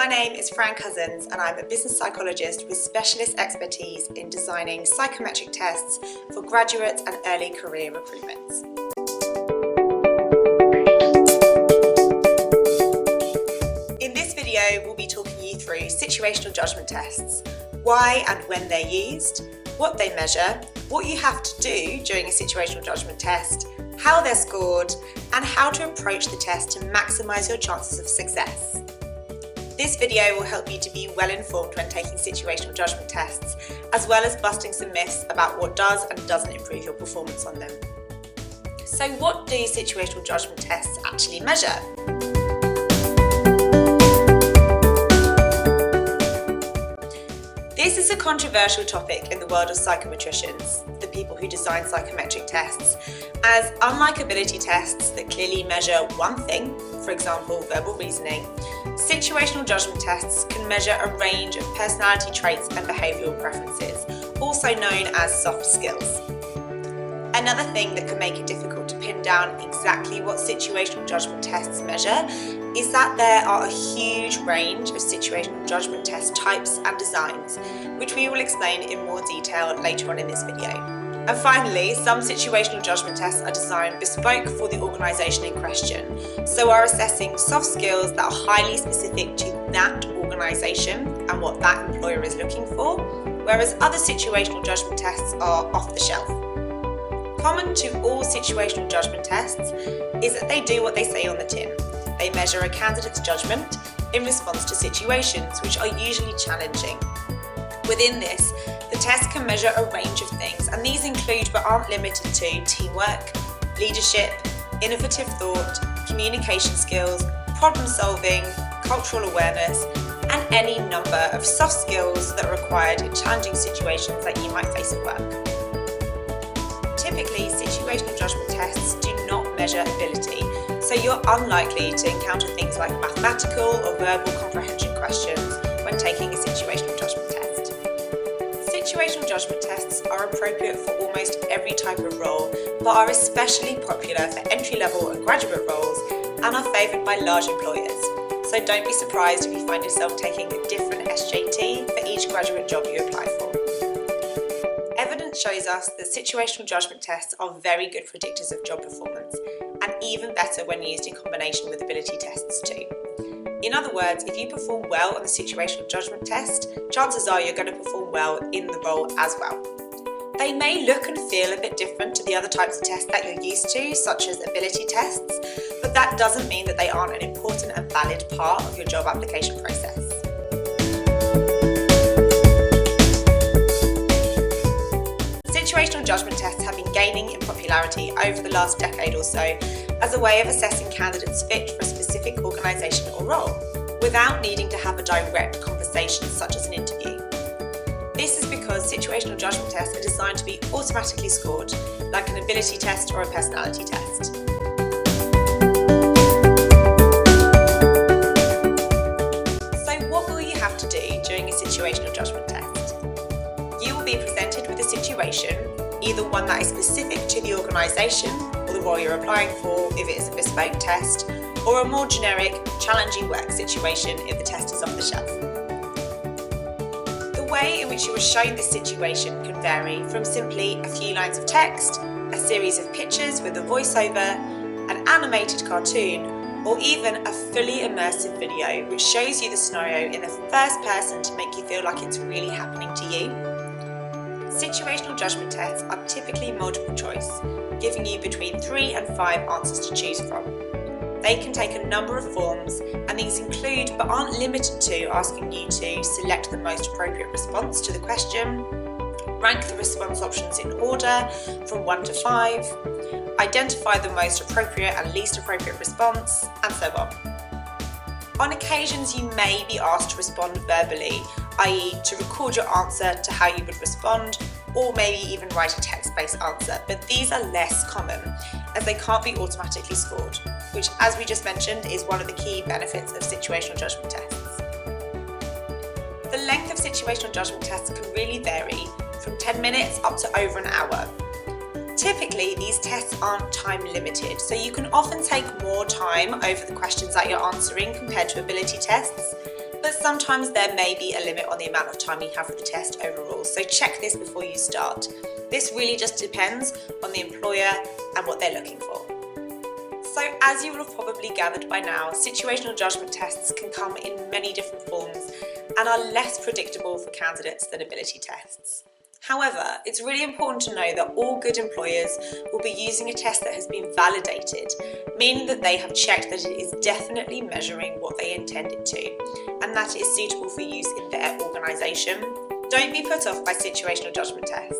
name is Fran Cousins and I'm a business psychologist with specialist expertise in designing psychometric tests for graduate and early career recruitments. In this video, we'll be talking you through situational judgment tests, why and when they're used, what they measure, what you have to do during a situational judgment test, how they're scored, and how to approach the test to maximise your chances of success. This video will help you to be well informed when taking situational judgment tests, as well as busting some myths about what does and doesn't improve your performance on them. So what do situational judgment tests actually measure? This is a controversial topic in the world of psychometricians, the people who design psychometric tests, as unlike ability tests that clearly measure one thing, for example verbal reasoning, situational judgment tests can measure a range of personality traits and behavioural preferences, also known as soft skills. Another thing that can make it difficult to pin down exactly what situational judgment tests measure is that there are a huge range of situational judgment test types and designs, which we will explain in more detail later on in this video. And finally, some situational judgment tests are designed bespoke for the organisation in question, so are assessing soft skills that are highly specific to that organisation and what that employer is looking for, whereas other situational judgment tests are off the shelf. Common to all situational judgment tests is that they do what they say on the tin. They measure a candidate's judgment in response to situations which are usually challenging. Within this, the test can measure a range of things, and these include but aren't limited to teamwork, leadership, innovative thought, communication skills, problem solving, cultural awareness, and any number of soft skills that are required in challenging situations that you might face at work. Typically, situational judgment tests do not measure ability, so you're unlikely to encounter things like mathematical or verbal comprehension questions when taking a situational judgment test. Situational judgment tests are appropriate for almost every type of role, but are especially popular for entry-level and graduate roles and are favoured by large employers. So don't be surprised if you find yourself taking a different SJT for each graduate job you apply for. Evidence shows us that situational judgment tests are very good predictors of job performance, and even better when used in combination with ability tests too. In other words, if you perform well on the situational judgment test, chances are you're going to perform well in the role as well. They may look and feel a bit different to the other types of tests that you're used to, such as ability tests, but that doesn't mean that they aren't an important and valid part of your job application process. Situational judgment tests have been gaining in popularity over the last decade or so as a way of assessing candidates' fit for a specific organisation or role, without needing to have a direct conversation such as an interview. This is because situational judgment tests are designed to be automatically scored, like an ability test or a personality test. So what will you have to do during a situational judgment test? You will be presented with a situation, either one that is specific to the organisation or the role you're applying for if it is a bespoke test, or a more generic, challenging work situation if the test is off the shelf. The way in which you are shown this situation can vary from simply a few lines of text, a series of pictures with a voiceover, an animated cartoon, or even a fully immersive video which shows you the scenario in the first person to make you feel like it's really happening to you. Situational judgment tests are typically multiple choice, giving you between 3 and 5 answers to choose from. They can take a number of forms, and these include but aren't limited to asking you to select the most appropriate response to the question, rank the response options in order from 1 to 5, identify the most appropriate and least appropriate response, and so on. On occasions, you may be asked to respond verbally, i.e. to record your answer to how you would respond, or maybe even write a text-based answer, but these are less common as they can't be automatically scored, which, as we just mentioned, is one of the key benefits of situational judgment tests. The length of situational judgment tests can really vary from 10 minutes up to over an hour. Typically, these tests aren't time limited, so you can often take more time over the questions that you're answering compared to ability tests. but sometimes there may be a limit on the amount of time you have for the test overall, so check this before you start. This really just depends on the employer and what they're looking for. So as you will have probably gathered by now, situational judgment tests can come in many different forms and are less predictable for candidates than ability tests. However, it's really important to know that all good employers will be using a test that has been validated, meaning that they have checked that it is definitely measuring what they intend it to, and that it is suitable for use in their organisation. Don't be put off by situational judgment tests.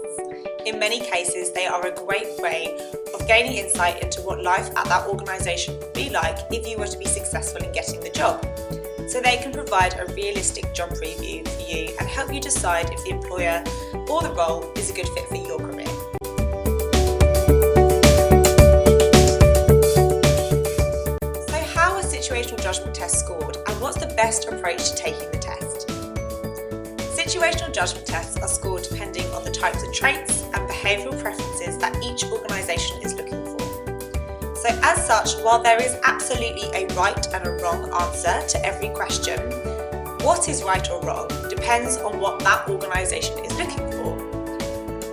In many cases, they are a great way of gaining insight into what life at that organisation would be like if you were to be successful in getting the job. So they can provide a realistic job preview for you and help you decide if the employer or the role is a good fit for your career. So how are situational judgment tests scored, and what's the best approach to taking the test? Situational judgment tests are scored depending on the types of traits and behavioural preferences that each organisation is looking for. So as such, while there is absolutely a right and a wrong answer to every question, what is right or wrong depends on what that organisation is looking for.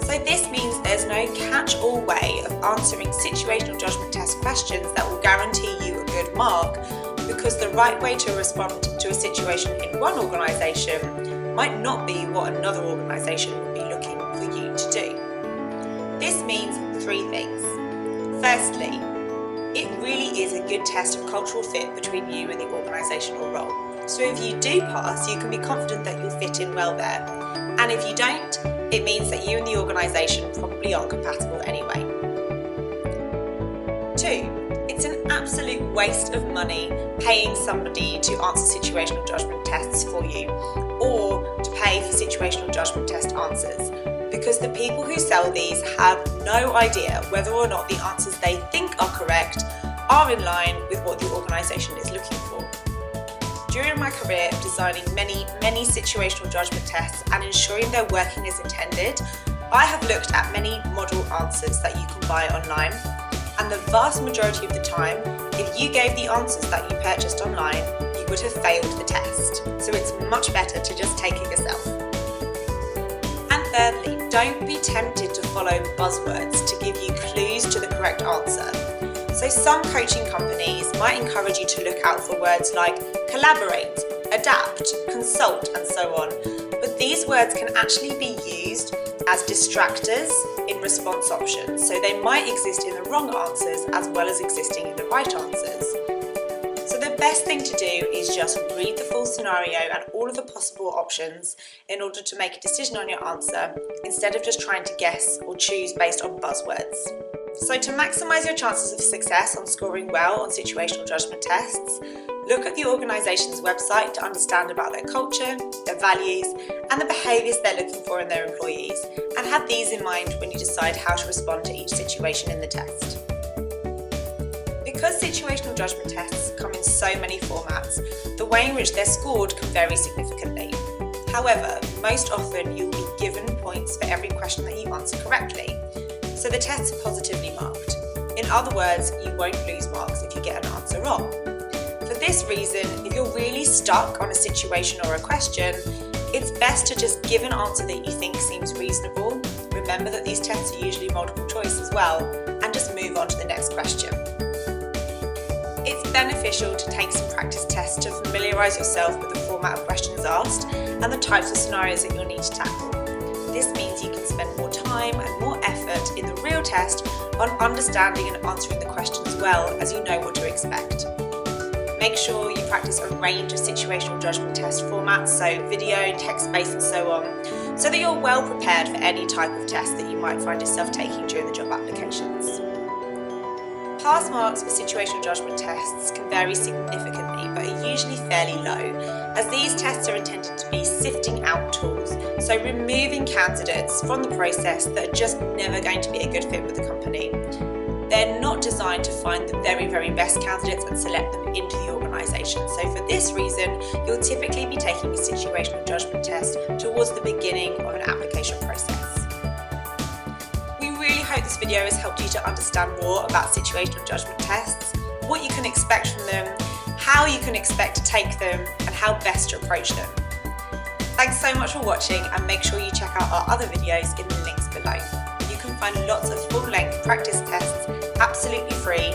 So this means there's no catch-all way of answering situational judgment test questions that will guarantee you a good mark, because the right way to respond to a situation in one organisation might not be what another organisation would be looking for you to do. This means three things. Firstly, it really is a good test of cultural fit between you and the organisational role. So if you do pass, you can be confident that you'll fit in well there. And if you don't, it means that you and the organisation probably aren't compatible anyway. 2, it's an absolute waste of money paying somebody to answer situational judgment tests for you, or to pay for situational judgment test answers, because the people who sell these have no idea whether or not the answers they think are correct are in line with what the organisation is looking for. During my career of designing many situational judgment tests and ensuring they're working as intended, I have looked at many model answers that you can buy online, and the vast majority of the time, if you gave the answers that you purchased online, you would have failed the test. So it's much better to just take it yourself. And thirdly, don't be tempted to follow buzzwords to give you clues to the correct answer. So some coaching companies might encourage you to look out for words like collaborate, adapt, consult, and so on. But these words can actually be used as distractors in response options. So they might exist in the wrong answers as well as existing in the right answers. So the best thing to do is just read the full scenario and all of the possible options in order to make a decision on your answer, instead of just trying to guess or choose based on buzzwords. So to maximise your chances of success on scoring well on situational judgment tests, look at the organisation's website to understand about their culture, their values, and the behaviours they're looking for in their employees, and have these in mind when you decide how to respond to each situation in the test. Because situational judgment tests come in so many formats, the way in which they're scored can vary significantly. However, most often you'll be given points for every question that you answer correctly, so the tests are positively marked. In other words, you won't lose marks if you get an answer wrong. For this reason, if you're really stuck on a situation or a question, it's best to just give an answer that you think seems reasonable. Remember that these tests are usually multiple choice as well, and just move on to the next question. It's beneficial to take some practice tests to familiarise yourself with the format of questions asked and the types of scenarios that you'll need to tackle. This means you can spend more time and more effort in the real test on understanding and answering the questions well, as you know what to expect. Make sure you practice a range of situational judgment test formats, so video, text-based and so on, so that you're well prepared for any type of test that you might find yourself taking during the job applications. Pass marks for situational judgment tests can vary significantly, but are usually fairly low, as these tests are intended to be sifting out tools, so removing candidates from the process that are just never going to be a good fit with the company. They're not designed to find the very, very best candidates and select them into the organisation. So for this reason, you'll typically be taking a situational judgment test towards the beginning of an application process. We really hope this video has helped you to understand more about situational judgment tests, what you can expect from them, how you can expect to take them, and how best to approach them. Thanks so much for watching, and make sure you check out our other videos in the links below. You can find lots of full-length practice tests absolutely free